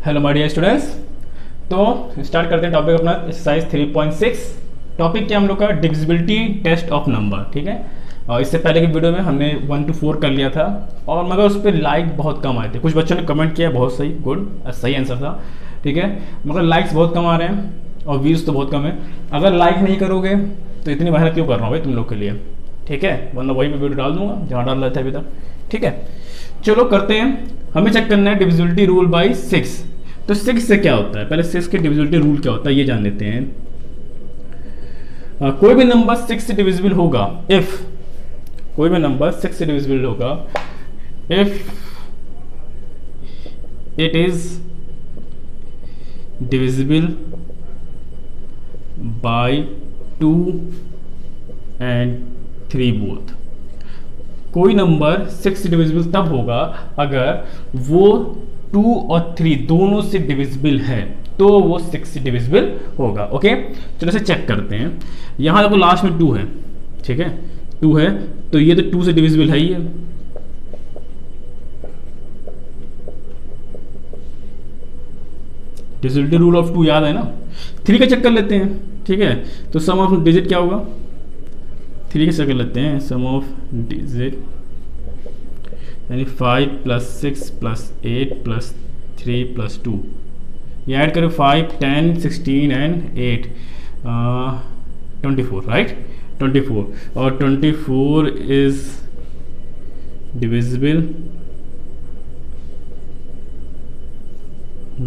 Hello my dear students. तो start करते हैं टॉपिक अपना एक्सरसाइज 3.6। टॉपिक क्या हम लोग का डिविजिबिलिटी टेस्ट ऑफ नंबर। ठीक है, और इससे पहले की वीडियो में हमने 1 to 4 कर लिया था और मगर उस पर लाइक बहुत कम आए थे। कुछ बच्चों ने कमेंट किया, बहुत सही, गुड, सही आंसर था। ठीक है, मगर लाइक्स बहुत कम आ रहे हैं और व्यूज़ तो बहुत कम है। अगर लाइक नहीं करोगे तो इतनी मेहनत क्यों कर रहा हूँ भाई तुम लोग के लिए। ठीक है, वरना वही पे वीडियो डाल दूंगा जहाँ डाल रहे थे अभी तक। ठीक है, चलो करते हैं। हमें चेक करना है डिविजिबिलिटी रूल बाय 6। तो 6 से क्या होता है, पहले 6 के डिविजिबिलिटी रूल क्या होता है ये जान लेते हैं। कोई भी नंबर 6 से डिविजिबल होगा इफ, कोई भी नंबर 6 से डिविजिबल होगा if it is divisible by 2 and 3 both. कोई नंबर 6 से डिविजिबल तब होगा अगर वो 2 और 3 दोनों से डिविजिबल है, तो वो 6 से डिविजिबल होगा। ओके, चलो इसे चेक करते हैं। यहाँ देखो लास्ट में 2 है। ठीक है, 2 है तो ये तो 2 से डिविजिबल है ही है। डिविजिबिलिटी रूल ऑफ 2 याद है ना। 3 का चेक कर लेते हैं। ठीक है, तो सम ऑफ डिजिट क्या होगा, 3 का चेक कर लेते हैं। सम ऑफ डिजिट यानी 5 + 6 + 8 + 3 + 2, ये ऐड करें 5, 10, 16 एंड 8, 24, राइट। 24 और 24 इज डिविजिबल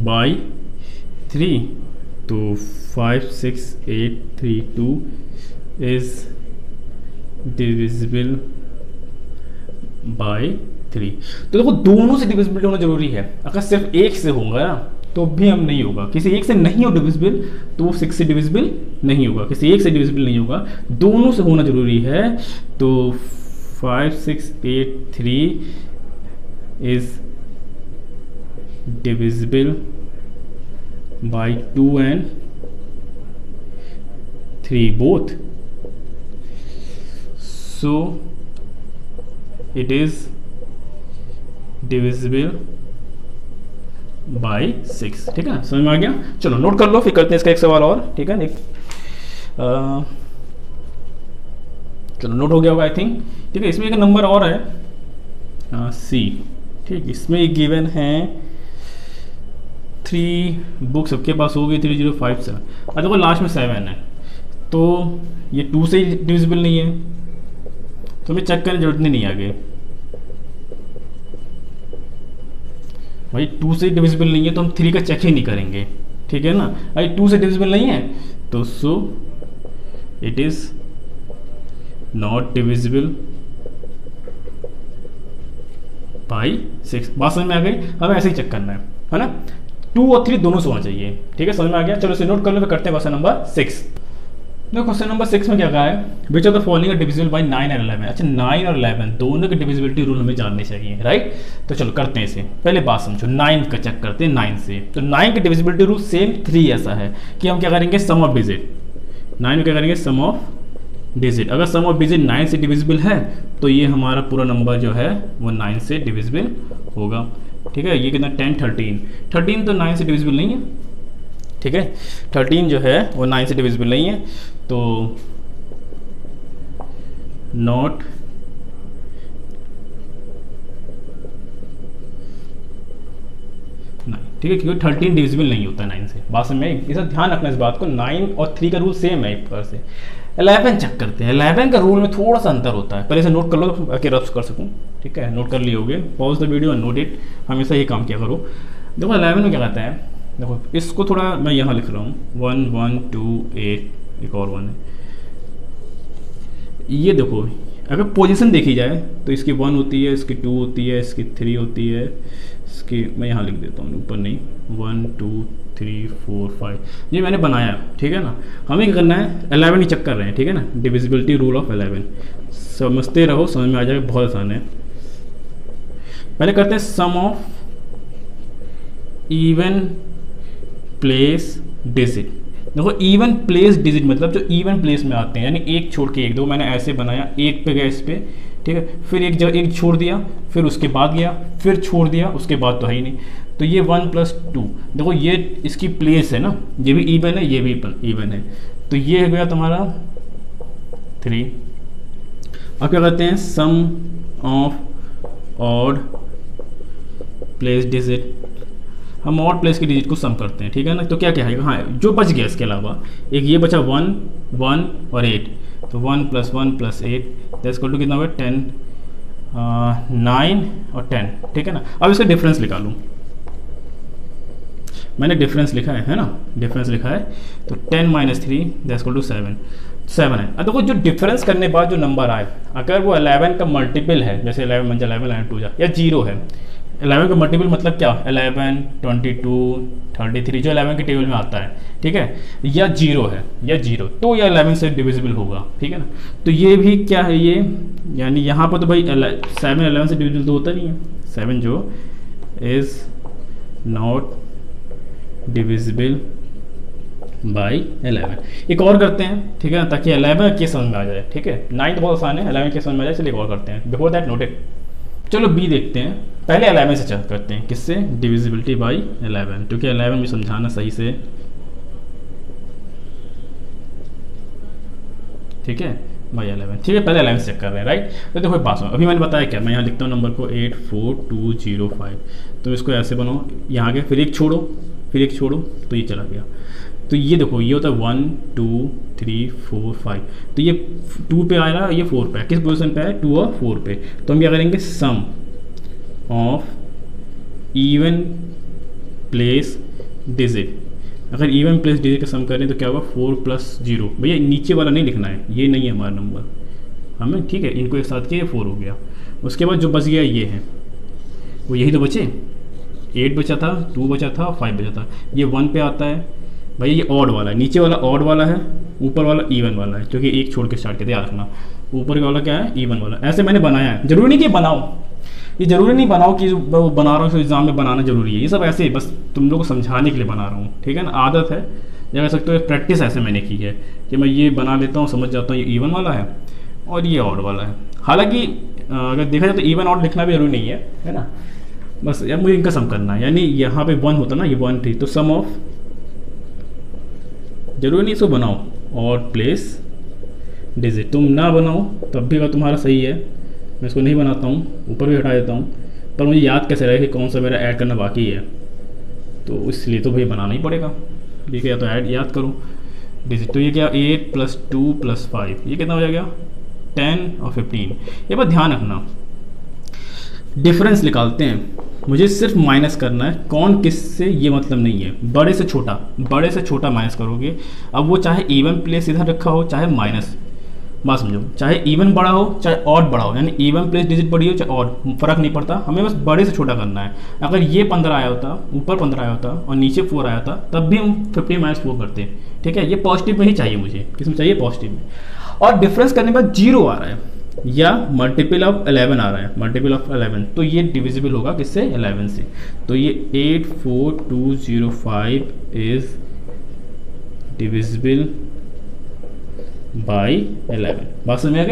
बाय 3, तो 5, 6, 8, 3, 2 इज डिविजिबल बाय 3। तो देखो दोनों से डिविजिबिलिटी होना जरूरी है। अगर सिर्फ एक से होगा ना तो भी हम नहीं होगा। किसी एक से नहीं हो डिविजिबल तो वो 6 से डिविजिबल नहीं होगा। किसी एक से डिविजिबल नहीं होगा, दोनों से होना जरूरी है। तो 5, 6, 8, 3 is divisible by 2 and 3 both, so it is divisible by 6। ठीक है ना, समझ में आ गया। चलो नोट कर लो, फिर करते हैं इसका एक सवाल और। ठीक है, चलो नोट हो गया होगा आई थिंक। ठीक है, इसमें एक नंबर और है सी। ठीक, इसमें एक गिवन है 3 बुक सबके पास होगी 3057। अब देखो लास्ट में 7 है, तो ये 2 से डिविजिबल नहीं है, तो हमें चेक करने की जरूरत नहीं आगे भाई। 2 से डिविजिबल नहीं है तो हम 3 का चेक ही नहीं करेंगे। ठीक है ना, भाई 2 से डिविजिबल नहीं है तो so it is not divisible by 6। बात समझ में आ गई। हमें ऐसे ही चेक करना है ना। 2 और 3 दोनों से होना चाहिए। ठीक है, समझ में आ गया। चलो इसे नोट कर लो, फिर करते हैं क्वेश्चन नंबर 6। देखो क्वेश्चन नंबर 6 में क्या कहा है, which of the following are divisible by 9 और 11। अच्छा, 9 और 11 दोनों के डिविजिबिलिटी रूल हमें जानने चाहिए, राइट। तो चलो करते हैं इसे। पहले बात समझो, 9 का चेक करते हैं 9 से। तो 9 की डिविजिबिलिटी रूल सेम 3 ऐसा है कि हम क्या करेंगे, सम ऑफ डिजिट। 9 में क्या करेंगे, सम ऑफ डिजिट। अगर सम ऑफ डिजिट 9 से डिविजिबल है तो ये हमारा पूरा नंबर जो है वो 9 से डिविजिबल होगा। ठीक है, ये कितना 10, 13 तो 9 से डिविजिबल नहीं है। ठीक है, 13 जो है वो 9 से डिविजिबल नहीं है, तो नॉट ठीक है, क्योंकि 13 डिविजिबल नहीं होता 9 से। बात में इसे ध्यान रखना इस बात को। 9 और 3 का रूल सेम है एक प्रकार से। 11 चेक करते हैं। 11 का रूल में थोड़ा सा अंतर होता है, पहले इसे नोट कर लो ताकि रफ कर सकूं। ठीक है, नोट कर लिए होगे, pause the video and note it. हमेशा ये काम किया करो। देखो 11 में क्या कहता है, देखो इसको थोड़ा मैं यहाँ लिख रहा हूँ 1, 1, 2, 8, एक और 1 है। ये देखो अगर पोजीशन देखी जाए तो इसकी 1 होती है, इसकी 2 होती है, इसकी 3 होती है, इसकी मैं यहाँ लिख देता हूँ, ऊपर नहीं, 1, 2, 3, 4, 5 ये मैंने बनाया। ठीक है ना, हमें क्या करना है, 11 ही चेक कर रहे हैं। ठीक है ना, डिविजिबिलिटी रूल ऑफ 11 समझते रहो, समझ में आ जाएगा, बहुत आसान है। पहले करते हैं सम ऑफ इवन प्लेस डिजिट। देखो इवन प्लेस डिजिट मतलब जो इवन प्लेस में आते हैं, यानी एक छोड़ के एक। दो मैंने ऐसे बनाया, एक पे गया इस पे, ठीक है, फिर एक जगह एक छोड़ दिया, फिर उसके बाद गया, फिर छोड़ दिया, उसके बाद तो है ही नहीं। तो ये 1+2, देखो ये इसकी प्लेस है ना, ये भी इवन है, ये भी इवन है, तो ये हो गया तुम्हारा 3। अब क्या करते हैं, सम ऑफ ऑड प्लेस डिजिट, हम ऑड प्लेस की डिजिट को सम करते हैं, ठीक है ना। तो क्या क्या है, हाँ जो बच गया इसके अलावा एक ये बचा 1, 1 और 8, तो 1 + 1 + 8 दैट्स कितना होगा 10, 9 और 10, ठीक है ना। अब इसका डिफरेंस निकालूं, मैंने डिफरेंस लिखा है ना, डिफरेंस लिखा है, तो 10 - 3 दैट्स 7 है। अब देखो जो डिफरेंस करने के बाद जो नंबर आए, अगर वो 11 का मल्टीपल है, जैसे 11 × 11 11 2 या 0 है, 11 का मल्टीपल मतलब क्या, 11, 22, 33 जो 11 के टेबल में आता है, ठीक है, या 0 है, या 0 तो या 11 से डिविजिबल होगा, ठीक है ना। तो ये भी क्या है, ये यानी यहाँ पर तो भाई 7 11 से डिविजिबल तो होता नहीं है, 7 जो इज़ नॉट डिविजिबल बाई 11। एक और करते हैं, ठीक है ना, ताकि 11 के समझ में आ जाए, ठीक है। 9 तो बहुत आसान है, 11 के समझ में आ जाए, चलिए एक और करते हैं, बिफोर दैट नोट इट। चलो बी देखते हैं, पहले 11 से चेक करते हैं, किससे, डिविजिबिलिटी बाई 11, क्योंकि 11 में समझाना सही से, ठीक है, बाई 11, ठीक है। पहले 11 से चेक कर रहे हैं, राइट। तो देखो पास हो, अभी मैंने बताया क्या, मैं यहाँ लिखता हूँ नंबर को 84205, तो इसको ऐसे बनाओ, यहाँ के फिर एक छोड़ो, तो ये चला गया। तो ये देखो ये होता है 1 2 3 4 5, तो ये 2 पे आया, ये 4 पे है, किस पोजीशन पे है, 2 और 4 पे। तो हम क्या करेंगे, सम ऑफ इवन प्लेस डिजिट, अगर इवन प्लेस डिजिट का सम करें तो क्या होगा, 4 + 0, भैया नीचे वाला नहीं लिखना है, ये नहीं है हमारा नंबर, हमें, ठीक है, इनको एक साथ किया, 4 हो गया। उसके बाद जो बच गया ये है, वो यही तो बचे, 8 बचा था, 2 बचा था, 5 बचा था, ये 1 पे आता है, भाई ये ऑड वाला है, नीचे वाला ऑड वाला है, ऊपर वाला इवन वाला है, क्योंकि एक छोड़ के स्टार्ट करते, याद रखना, ऊपर वाला क्या है, इवन वाला। ऐसे मैंने बनाया है, जरूरी नहीं कि बनाओ, ये जरूरी नहीं बनाओ कि वो बना रहा हूँ एग्जाम में बनाना जरूरी है, ये सब ऐसे ही बस तुम लोग को समझाने के लिए बना रहा हूँ, ठीक है ना, आदत है, या कह सकते हो प्रैक्टिस ऐसे मैंने की है कि मैं ये बना लेता हूँ, समझ जाता हूँ ये इवन वाला है और ये ऑड वाला है। हालांकि अगर देखा जाए तो इवन ऑड लिखना भी जरूरी नहीं है ना, बस यार मुझे इनका सम करना है, यानी यहाँ पे 1 होता ना, ये 1 थी, तो सम ऑफ, जरूरी नहीं इसको बनाओ, और प्लेस डिजिट, तुम ना बनाओ तब भी अगर तुम्हारा सही है, मैं इसको नहीं बनाता हूँ, ऊपर भी हटा देता हूँ, पर मुझे याद कैसे रहे कि कौन सा मेरा ऐड करना बाकी है, तो इसलिए तो भाई बनाना ही पड़ेगा, ठीक है, या तो ऐड याद करो डिजिट। तो ये क्या, 8 + 2 + 5, ये कितना हो जाएगा, 10 और 15। ये बात ध्यान रखना, डिफरेंस निकालते हैं, मुझे सिर्फ माइनस करना है, कौन किस से ये मतलब नहीं है, बड़े से छोटा माइनस करोगे। अब वो चाहे इवन प्लेस इधर रखा हो, चाहे माइनस, बात समझो, चाहे इवन बड़ा हो चाहे ऑड बड़ा हो, यानी इवन प्लेस डिजिट बड़ी हो चाहे ऑड, फर्क नहीं पड़ता, हमें बस बड़े से छोटा करना है। अगर ये 15 आया होता, ऊपर 15 आया होता और नीचे 4 आया होता, तब भी हम 15 - 4 करते, ठीक है। ये पॉजिटिव में ही चाहिए मुझे, किसमें चाहिए, पॉजिटिव में। और डिफरेंस करने के बाद 0 आ रहा है या मल्टीपल ऑफ 11 आ रहा है, मल्टीपल ऑफ 11, तो ये डिविजिबल होगा किससे, 11 से। तो ये 84205 इज डिविजिबल बाई 11। बात समझ में आ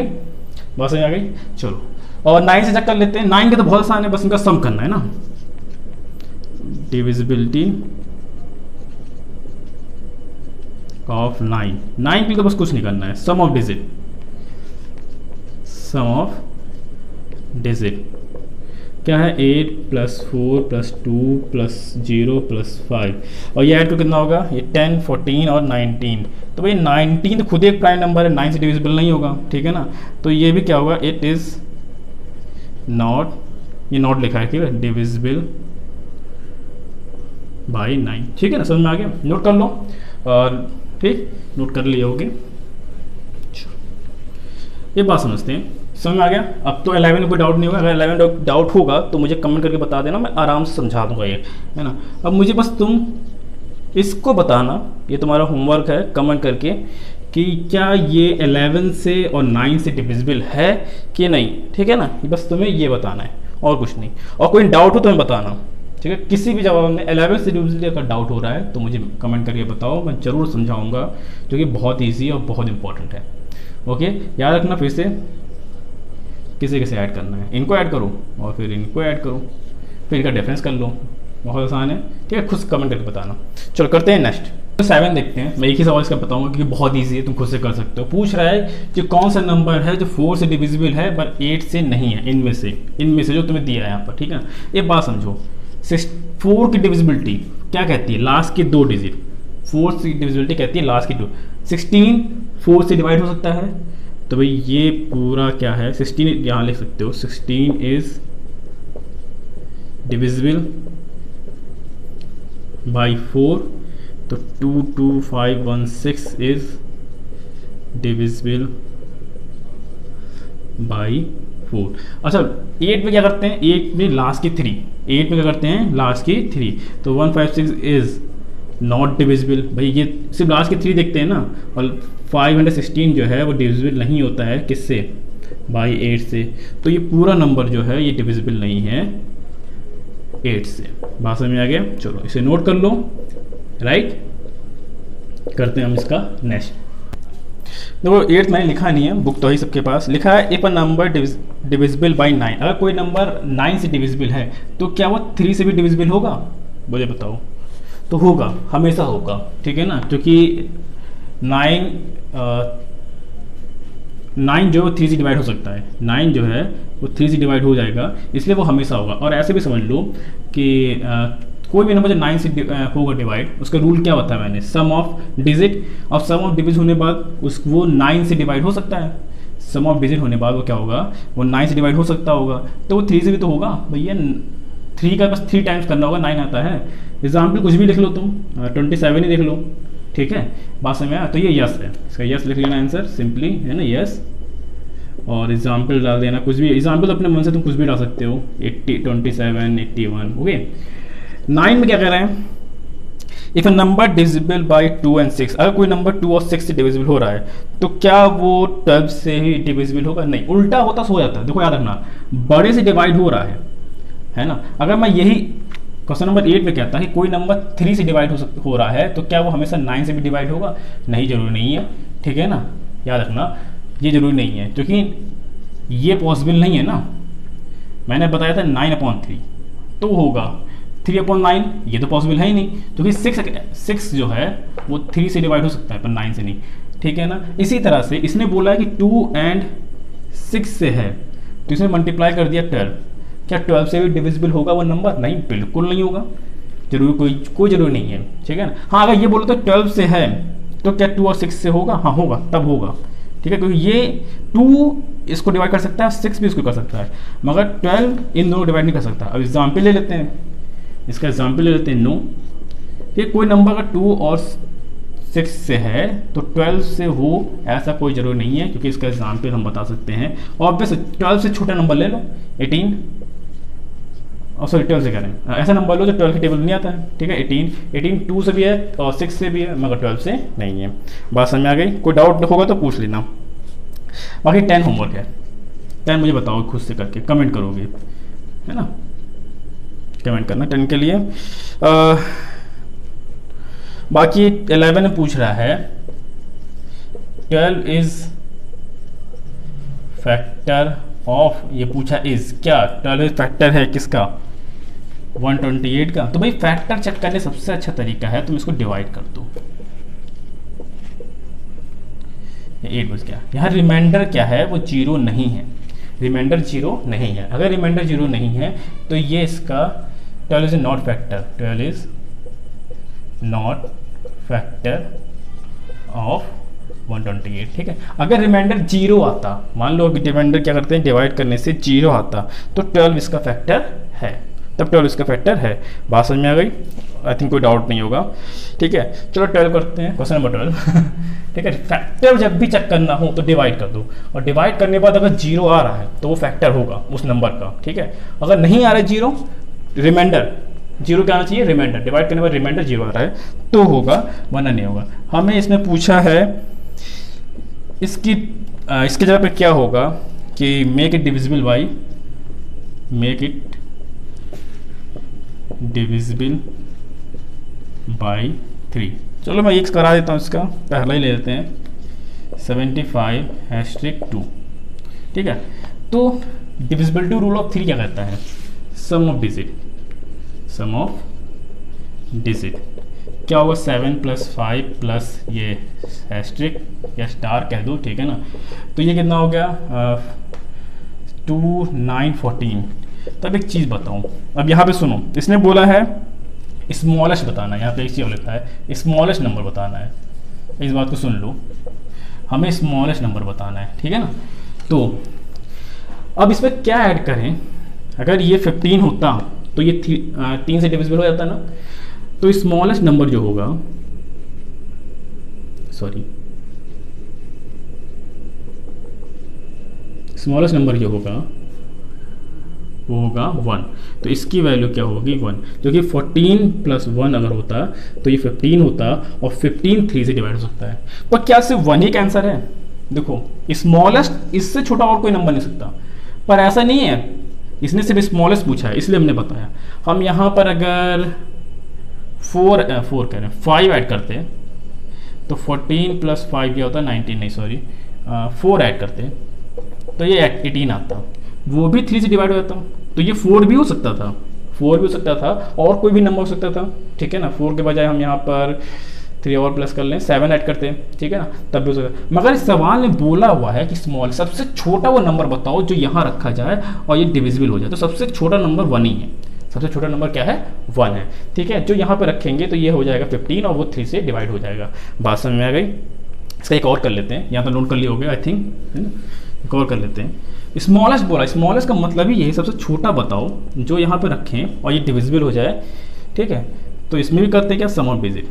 गई, चलो। और 9 से चेक कर लेते हैं, 9 के तो बहुत आसान है, बस इनका सम करना है ना, डिविजिबिलिटी ऑफ 9 के लिए तो बस कुछ नहीं करना है, सम ऑफ डिजिट क्या है, 8 + 4 + 2 + 0 + 5, और ये ऐड को कितना होगा, ये 10 14 और 19। तो भाई 19 तो खुद एक प्राइम नंबर है, 9 से डिविजिबल नहीं होगा, ठीक है ना। तो ये भी क्या होगा, इट इज़ नॉट, ये नॉट लिखा है, ठीक है, डिविजिबल बाई 9, ठीक है ना, समझ में आ गया, नोट कर लो, और ठीक नोट कर लिए होगे, ये बात समझते हैं, समझ में आ गया। अब तो 11 में कोई डाउट नहीं होगा, अगर 11 डाउट होगा तो मुझे कमेंट करके बता देना, मैं आराम से समझा दूंगा, ये है ना। अब मुझे बस तुम इसको बताना, ये तुम्हारा होमवर्क है, कमेंट करके कि क्या ये 11 से और 9 से डिविजिबल है कि नहीं, ठीक है ना। बस तुम्हें ये बताना है और कुछ नहीं, और कोई डाउट हो तो हमें बताना, ठीक है। किसी भी जवाब में 11 से डिविजिबल का डाउट हो रहा है तो मुझे कमेंट करके बताओ, मैं ज़रूर समझाऊंगा, क्योंकि बहुत ईजी और बहुत इंपॉर्टेंट है। ओके, याद रखना, फिर से किसे किसे ऐड करना है, इनको ऐड करो और फिर इनको ऐड करो, फिर इनका डिफरेंस कर लो, बहुत आसान है, ठीक है, खुद कमेंट करके बताना। चलो करते हैं नेक्स्ट। तो 7 देखते हैं। मैं एक ही सवाल इसका बताऊंगा क्योंकि बहुत ईजी है, तुम खुद से कर सकते हो। पूछ रहा है कि कौन सा नंबर है जो 4 से डिविजिबल है पर 8 से नहीं है, इनमें से जो तुम्हें दिया है यहाँ पर, ठीक है। एक बात समझो, 4 की डिविजिबिलिटी क्या कहती है, लास्ट के 2 डिजिट। 4 की डिविजिबिलिटी कहती है लास्ट की 2। 16 4 से डिवाइड हो सकता है, तो भाई ये पूरा क्या है, 16 यहाँ लिख सकते हो, 16 इज डिविजिबल बाई 4, तो 22516 इज डिविजिबल बाई 4। अच्छा 8 में क्या करते हैं, 8 में लास्ट की 3, 8 में क्या करते हैं लास्ट की 3, तो 156 इज नॉट डिविजिबल। भाई ये सिर्फ लास्ट की 3 देखते हैं ना, और 516 जो है वो डिविजिबल नहीं होता है किससे, बाई 8 से, तो ये पूरा नंबर जो है ये डिविजिबल नहीं है 8 से। बात समझ में आ गया। चलो इसे नोट कर लो, राइट। करते हैं हम इसका नेक्स्ट। देखो 8 मैंने लिखा नहीं है, बुक तो ही सबके पास लिखा है, if a number divisible by 9, अगर कोई नंबर 9 से डिविजिबल है तो क्या वो 3 से भी डिविजिबल होगा, मुझे बताओ। तो होगा, हमेशा होगा, ठीक है ना, क्योंकि 9 जो 3 से डिवाइड हो सकता है, 9 जो है वो 3 से डिवाइड हो जाएगा, इसलिए वो हमेशा होगा। और ऐसे भी समझ लो कि कोई भी नंबर जो 9 से होगा डिवाइड, उसका रूल क्या बताया मैंने, सम ऑफ डिजिट, और सम ऑफ डिजिट होने बाद वो 9 से डिवाइड हो सकता है। सम ऑफ डिजिट होने बाद वो क्या होगा, वो 9 से डिवाइड हो सकता होगा, तो वो 3 से भी तो होगा भैया। 3 का बस 3 टाइम्स करना होगा, 9 आता है। एग्जाम्पल कुछ भी लिख लो तुम, 27 ही लिख लो, ठीक है। बात समझ में आया। तो ये यस है, इसका यस लिख लेना आंसर सिंपली, है ना, यस। और एग्जाम्पल डाल देना, कुछ भी एग्जाम्पल अपने मन से तुम कुछ भी डाल सकते हो, 80 27 81, ओके। 9 में क्या कह रहे हैं, if a number divisible by 2 and 6, अगर कोई नंबर 2 और 6 से डिविजिबल हो रहा है तो क्या वो 12 से ही डिविजिबल होगा, नहीं, उल्टा होता सो जाता है। देखो याद रखना, बड़े से डिवाइड हो रहा है ना। अगर मैं यही क्वेश्चन नंबर 8 में कहता है कि कोई नंबर 3 से डिवाइड हो रहा है तो क्या वो हमेशा 9 से भी डिवाइड होगा, नहीं, जरूरी नहीं है, ठीक है ना, याद रखना ये जरूरी नहीं है, क्योंकि ये पॉसिबल नहीं है ना। मैंने बताया था 9/3 तो होगा, 3/9 ये तो पॉसिबल है ही नहीं, क्योंकि 6 जो है वो 3 से डिवाइड हो सकता है पर 9 से नहीं, ठीक है ना। इसी तरह से इसने बोला है कि 2 and 6 से है, तो इसने मल्टीप्लाई कर दिया 12, क्या 12 से भी डिविजिबल होगा वो नंबर, नहीं, बिल्कुल नहीं होगा, जरूर कोई जरूरी नहीं है, ठीक है ना। हाँ अगर ये बोलो तो 12 से है तो क्या 2 और 6 से होगा, हाँ होगा, तब होगा, ठीक है, क्योंकि ये 2 इसको डिवाइड कर सकता है, 6 भी इसको कर सकता है, मगर 12 इन दोनों डिवाइड नहीं कर सकता। अब एग्जाम्पल ले लेते हैं, इसका एग्जाम्पल ले लेते हैं। नो, कि कोई नंबर अगर 2 और 6 से है तो 12 से हो ऐसा कोई जरूरी नहीं है, क्योंकि इसका एग्जाम्पल हम बता सकते हैं। ऑब्वियस 12 से छोटा नंबर ले लो, 18, और सॉरी 12 से कह रहे हैं, ऐसा नंबर लो जो 12 के टेबल में नहीं आता है, ठीक है। 18 2 से भी है और 6 से भी है, मगर 12 से नहीं है। बात समझ में आ गई। कोई डाउट होगा तो पूछ लेना। बाकी 10 होमवर्क है, 10 मुझे बताओ खुद से करके, कमेंट करोगे, है ना, कमेंट करना 10 के लिए। बाकी 11 में पूछ रहा है 12 इज फैक्टर ऑफ, ये पूछा इज, क्या 12 इज फैक्टर है किसका, 128 का। तो भाई फैक्टर चेक करने सबसे अच्छा तरीका है तुम इसको डिवाइड कर दो। 8 बज गया। यहाँ रिमाइंडर क्या है, वो 0 नहीं है, रिमाइंडर 0 नहीं है। अगर रिमाइंडर 0 नहीं है तो ये इसका 12 is not factor, 12 is not factor of 128, ठीक है। अगर रिमाइंडर 0 आता, मान लो रिमाइंडर क्या करते हैं, डिवाइड करने से 0 आता, तो 12 इसका फैक्टर है, तब 12 इसका फैक्टर है। बात समझ में आ गई, आई थिंक कोई डाउट नहीं होगा, ठीक है। चलो 12 करते हैं, क्वेश्चन नंबर 12 ठीक है। फैक्टर जब भी चेक करना हो तो डिवाइड कर दो, और डिवाइड करने के बाद अगर 0 आ रहा है तो वो फैक्टर होगा उस नंबर का, ठीक है। अगर नहीं आ रहा है 0, रिमाइंडर 0 क्या आना चाहिए, रिमाइंडर, डिवाइड करने के बाद रिमाइंडर 0 आ रहा है तो होगा, वरना नहीं होगा। हमें इसमें पूछा है इसकी इसके जगह पे क्या होगा कि make it divisible by, make it divisible by 3। चलो मैं एक करा देता हूँ, इसका पहला ही ले लेते हैं, 75/2, ठीक है। तो डिविजिबिलिटी रूल ऑफ 3 क्या कहता है, sum of digit, sum of digit क्या होगा, 7 + 5 प्लस ये एस्ट्रिक या स्टार कह दो, ठीक है ना। तो ये कितना हो गया 2 9 14। तब एक चीज़ बताऊँ, अब यहाँ पे सुनो, इसने बोला है स्मॉलेस्ट बताना है, यहाँ पे एक चीज़ लिखा है स्मॉलेस्ट नंबर बताना है, इस बात को सुन लो, हमें स्मॉलेस्ट नंबर बताना है, ठीक है ना। तो अब इसमें क्या ऐड करें, अगर ये 15 होता तो ये 3 से डिविजिबल हो जाता ना, तो स्मॉलेस्ट नंबर जो होगा, सॉरी स्मॉलेस्ट नंबर जो होगा वो होगा 1, तो इसकी वैल्यू क्या होगी 1, जो कि 14 + 1 अगर होता तो ये 15 होता, और 15 3 से डिवाइड हो सकता है। पर क्या सिर्फ 1 ही का आंसर है, देखो स्मॉलेस्ट इससे छोटा और कोई नंबर नहीं सकता, पर ऐसा नहीं है, इसने सिर्फ स्मॉलेस्ट पूछा है इसलिए हमने बताया। हम यहाँ पर अगर 4 कह रहे हैं 5 ऐड करते हैं तो 14 + 5 क्या होता है 19, नहीं सॉरी 4 ऐड करते हैं तो ये 18 आता, वो भी 3 से डिवाइड हो जाता, तो ये 4 भी हो सकता था, 4 भी हो सकता था, और कोई भी नंबर हो सकता था, ठीक है ना। 4 के बजाय हम यहाँ पर 3 और प्लस कर लें, 7 ऐड करते हैं, ठीक है ना, तब भी हो सकता है। मगर इस सवाल में बोला हुआ है कि स्मॉल सबसे छोटा वो नंबर बताओ जो यहाँ रखा जाए और ये डिविजिबल हो जाए, तो सबसे छोटा नंबर 1 ही है, सबसे छोटा नंबर क्या है 1 है, ठीक है। जो यहाँ पे रखेंगे तो ये हो जाएगा 15 और वो 3 से डिवाइड हो जाएगा। बात समझ में आ गई। इसका एक और कर लेते हैं, यहाँ तो नोट कर लिया हो गया आई थिंक, है ना। एक और कर लेते हैं, स्मॉलेस्ट बोला, स्मॉलेस्ट का मतलब ही यही सबसे छोटा बताओ जो यहाँ पे रखें और ये डिविजिबल हो जाए, ठीक है। तो इसमें भी करते हैं क्या, सम ऑफ डिजिट,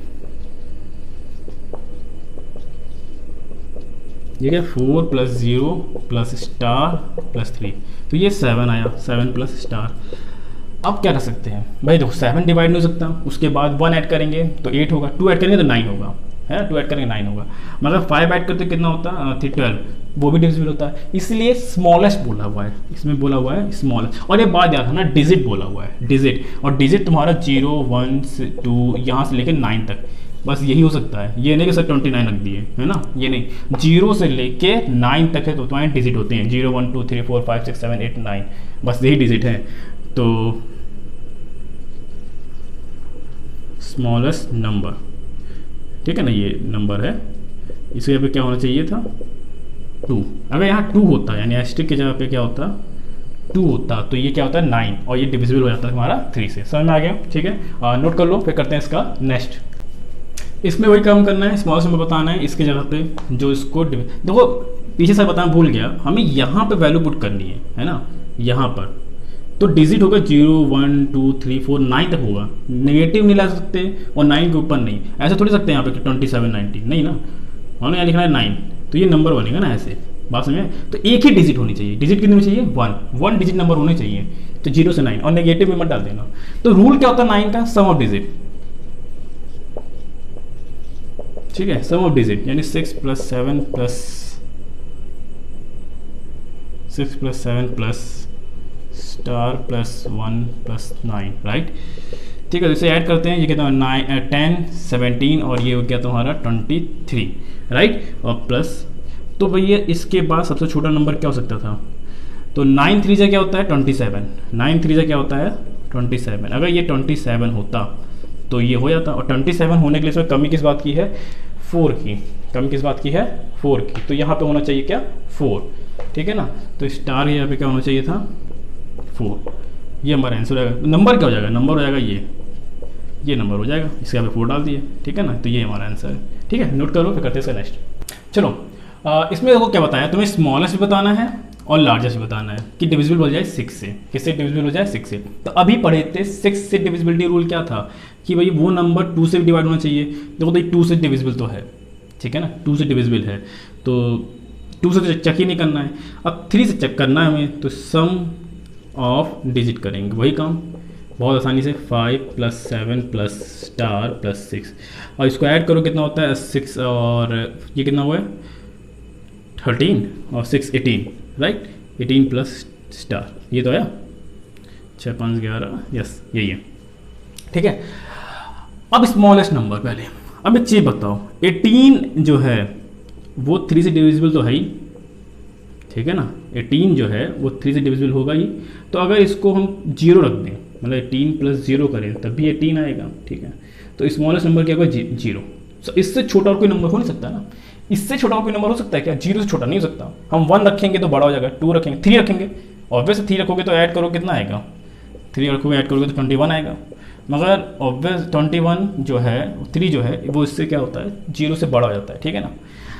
ये क्या 4 + 0 + स्टार + 3, तो ये 7 आया, 7 + स्टार। अब क्या कर सकते हैं भाई, देखो 7 डिवाइड नहीं हो सकता, उसके बाद 1 ऐड करेंगे तो 8 होगा, 2 ऐड करेंगे तो 9 होगा, है 2 ऐड करेंगे 9 होगा, मगर 5 ऐड करते कितना होता है 12, वो भी डिविजिबल होता है, इसलिए स्मॉलेस्ट बोला हुआ है, इसमें बोला हुआ है स्मॉलेस्ट। और ये बात याद है ना, डिजिट बोला हुआ है, डिजिट, और डिजिट तुम्हारा 0 1 2 यहाँ से लेकर 9 तक, बस यही हो सकता है। ये नहीं कि सर 29 रख दिए, है ना, ये नहीं, 0 से लेके 9 तक है तो तुम्हारे डिजिट होते हैं 0 1 2 3 4 5 6 7 8 9, बस यही डिजिट है। तो स्मॉलेस्ट नंबर, ठीक है ना, ये नंबर है, इसके यहाँ पे क्या होना चाहिए था 2, अगर यहाँ 2 होता यानी एस्ट्रिक की जगह पे क्या होता 2 होता तो ये क्या होता है 9, और ये डिविजिबल हो जाता है हमारा 3 से। समझ में आ गया, ठीक है। नोट कर लो, फिर करते हैं इसका नेक्स्ट। इसमें वही काम करना है, स्मॉलेस्ट नंबर बताना है, इसकी जगह पे जो इसको देखो पीछे से बताना भूल गया, हमें यहाँ पे वैल्यू पुट करनी है ना, यहाँ पर तो डिजिट होगा 0 1 2 3 4 9 तक होगा, नेगेटिव नहीं ला सकते और 9 के ऊपर नहीं, ऐसे थोड़ी सकते हैं यहाँ पे 27 90 नहीं ना, और यहाँ लिखना है 9, तो ये नंबर बनेगा ना ऐसे, बात समझे। तो एक ही डिजिट होनी चाहिए, डिजिट कितनी होनी चाहिए 1 डिजिट नंबर होने चाहिए, तो 0 से 9, और नेगेटिव में मत डाल देना। तो रूल क्या होता है 9 का, सम ऑफ डिजिट, ठीक है, सम ऑफ डिजिट यानी 6 + 7 प्लस स्टार +1 + 9, राइट, ठीक है। तो इसे ऐड करते हैं, ये कितना 9 10 17 और ये हो गया तुम्हारा 23, राइट, और प्लस, तो भैया इसके बाद सबसे छोटा नंबर क्या हो सकता था, तो 9 3 से क्या होता है 27, 9 3 से क्या होता है 27, अगर ये 27 होता तो ये हो जाता, और 27 होने के लिए इसमें कमी किस बात की है 4 की, कमी किस बात की है 4 की, तो यहाँ पे होना चाहिए क्या 4, ठीक है ना। तो स्टार यहाँ पे क्या होना चाहिए था 4, ये हमारा आंसर हो जाएगा। नंबर क्या हो जाएगा, नंबर हो जाएगा ये नंबर हो जाएगा, इसके यहाँ पे 4 डाल दिए, ठीक है ना, तो ये हमारा आंसर है, ठीक है। नोट करो, फिर करते हैं इसका नेक्स्ट। चलो इसमें देखो क्या बताया, तुम्हें स्मॉलेस्ट भी बताना है और लार्जेस्ट भी बताना है कि डिविजिबल हो जाए 6 से, किससे डिविजिबल हो जाए 6 से। तो अभी पढ़े थे 6 से डिविजिबिलिटी रूल क्या था कि भाई वो नंबर 2 से भी डिवाइड होना चाहिए, देखो तो 2 से डिविजिबल तो है, ठीक है ना, 2 से डिविजिबल है, तो 2 से तो चेक ही नहीं करना है, अब 3 से चेक करना है हमें, तो सम ऑफ डिजिट करेंगे, वही काम बहुत आसानी से 5 + 7 + स्टार + 6, और इसको ऐड करो कितना होता है 6, और ये कितना हुआ है 13 और 6 18, राइट, 18 + स्टार, ये तो आया 6 5 11, यस यही है, ठीक है। अब स्मॉलेस्ट नंबर पहले, अब एक चीज़ बताओ 18 जो है वो 3 से डिविजिबल तो है ही, ठीक है ना, 18 जो है वो 3 से डिविजिबल होगा ही, तो अगर इसको हम 0 रख दें, मतलब 18 प्लस 0 करें तब भी 18 आएगा, ठीक है। तो स्मॉलेस्ट नंबर क्या होगा 0। इससे छोटा और कोई नंबर हो नहीं सकता ना, इससे छोटा और कोई नंबर हो सकता है क्या? 0 से छोटा नहीं हो सकता। हम 1 रखेंगे तो बड़ा हो जाएगा, 2 रखेंगे, 3 रखेंगे, ऑब्वियस 3 रखोगे तो ऐड करो कितना आएगा, 3 रखोगे ऐड करोगे तो 21 आएगा। मगर ऑब्वियस 21 जो है 3 जो है वो इससे क्या होता है 0 से बड़ा हो जाता है, ठीक है ना।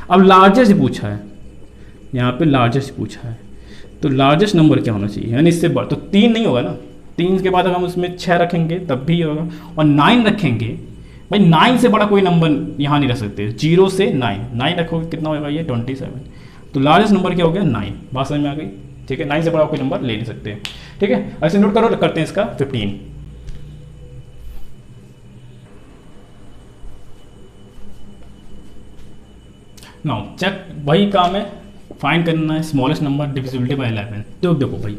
अब लार्जेस्ट पूछा है, यहाँ पे लार्जेस्ट पूछा है, तो लार्जेस्ट नंबर क्या होना चाहिए, यानी इससे बड़ा तो 3 नहीं होगा ना, 3 के बाद अगर हम उसमें 6 रखेंगे तब भी होगा, और 9 रखेंगे भाई 9 से बड़ा कोई नंबर यहाँ नहीं रख सकते, 0 से 9 रखोगे कितना होगा ये 27। तो लार्जेस्ट नंबर क्या हो गया 9, बात समझ में आ गई, ठीक है। 9 से बड़ा कोई नंबर ले नहीं सकते, ठीक है। ऐसे नोट करो, करते हैं इसका 15। नाउ चेक, वही काम है, फाइंड करना है स्मॉलेस्ट नंबर डिविजिबिलिटी बाय 11। तो देखो भाई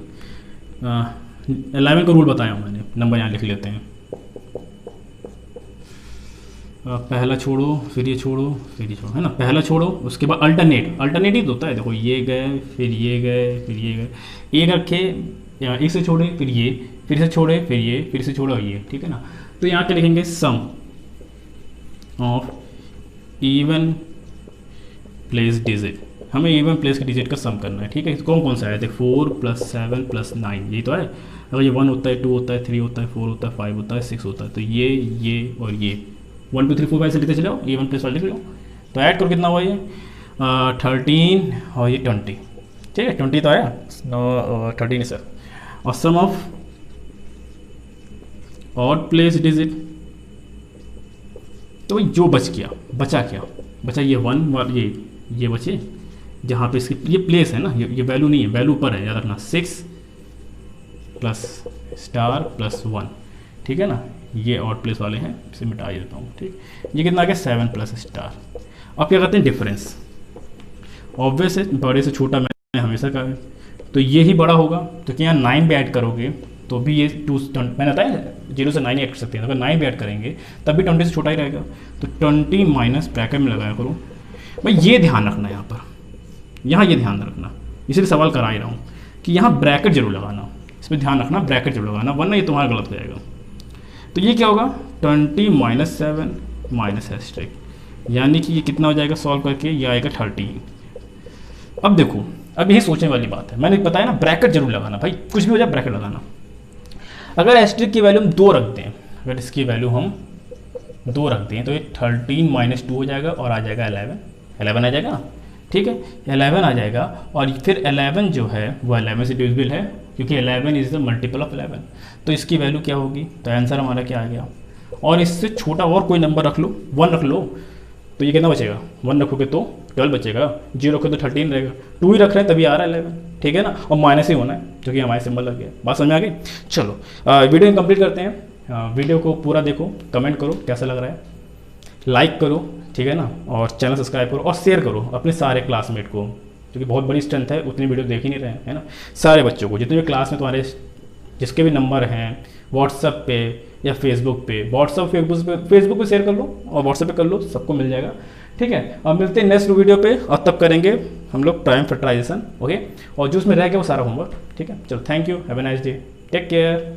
11 का रूल बताया हूँ मैंने, नंबर यहाँ लिख लेते हैं। पहला छोड़ो फिर ये छोड़ो फिर ये छोड़ो, है ना, पहला छोड़ो, उसके बाद अल्टरनेटिव होता है, देखो ये गए फिर ये गए फिर ये गए, एक रखे एक से छोड़े फिर ये, फिर से छोड़े फिर ये, फिर से छोड़ो ये, ठीक है ना। तो यहाँ क्या लिखेंगे सम ऑफ इवन प्लेस डिजिट, हमें इवन प्लेस के डिजिट का सम करना है, ठीक है। कौन कौन सा है, देखो 4 + 7 + 9 यही तो है। अगर ये 1 होता है 2 होता है 3 होता है 4 होता है 5 होता है 6 होता है, तो ये और ये 1 2 3 4 5 से लिखते चलो, इवन प्लेस वाले लिख लो। तो ऐड करो कितना हुआ ये 13 और ये 20, ठीक है 20 तो आया 13 सर। और सम ऑफ ऑड प्लेस डिजिट, तो भाई जो बचा क्या बचा ये 1 और ये बचे, जहाँ पे इसकी ये प्लेस है ना, ये वैल्यू नहीं है, वैल्यू ऊपर है, याद रखना 6 + +1, ठीक है ना। ये ऑड प्लेस वाले हैं, इसे मिटा देता हूँ, ठीक। ये कितना आ गया 7 +*। अब क्या करते हैं डिफरेंस, ऑब्वियस है बड़े से छोटा मैंने हमेशा कहा है, तो ये ही बड़ा होगा, तो क्या यहाँ 9 भी ऐड करोगे तो भी ये 2 मैंने बताया 0 से 9 ऐड कर सकते हैं, अगर 9 भी ऐड करेंगे तब भी 20 से छोटा ही रहेगा। तो 20 माइनस ब्रैकेट में लगाया करो भाई, ये ध्यान रखना यहाँ पर, यहाँ ये ध्यान रखना, इसलिए सवाल करा ही रहा हूँ कि यहाँ ब्रैकेट जरूर लगाना, इस पर ध्यान रखना, ब्रैकेट जरूर लगाना, वरना ये तुम्हारा गलत हो जाएगा। तो ये क्या होगा 20 - 7 माइनस *, यानी कि ये कितना हो जाएगा सॉल्व करके, ये आएगा 30। अब देखो, अब यही सोचने वाली बात है, मैंने बताया ना ब्रैकेट जरूर लगाना भाई, कुछ भी हो जाए ब्रैकेट लगाना। अगर * की वैल्यू हम 2 रख दें, अगर इसकी वैल्यू हम 2 रख दें तो ये 13 - 2 हो जाएगा और आ जाएगा 11 आ जाएगा, ठीक है 11 आ जाएगा। और फिर 11 जो है वो 11 से डिविजिबल है, क्योंकि 11 इज द मल्टीपल ऑफ 11, तो इसकी वैल्यू क्या होगी, तो आंसर हमारा क्या आ गया। और इससे छोटा और कोई नंबर रख लो, 1 रख लो, तो ये कितना बचेगा, 1 रखोगे तो 12 बचेगा, 0 रखोगे तो 13 रहेगा, 2 ही रख रहे हैं तभी आ रहा है 11, ठीक है ना। और माइनस ही होना है क्योंकि हमारे सिंबल लग गया, बात समझ में आ गई। चलो वीडियो कंप्लीट करते हैं, वीडियो को पूरा देखो, कमेंट करो कैसा लग रहा है, लाइक करो, ठीक है ना, और चैनल सब्सक्राइब करो और शेयर करो अपने सारे क्लासमेट को, क्योंकि बहुत बड़ी स्ट्रेंथ है, उतनी वीडियो देख ही नहीं रहे हैं, है ना। सारे बच्चों को, जितने भी क्लास में तुम्हारे जिसके भी नंबर हैं, व्हाट्सएप पे या फेसबुक पे, फेसबुक पे शेयर कर लो और व्हाट्सएप पे कर लो, सबको मिल जाएगा, ठीक है। अब मिलते हैं नेक्स्ट वीडियो पे, और तब करेंगे हम लोग टाइम फैक्टराइजेशन, ओके, और जो उसमें रह गया वो सारा होमवर्क, ठीक है। चलो thank you, have a nice day, take care.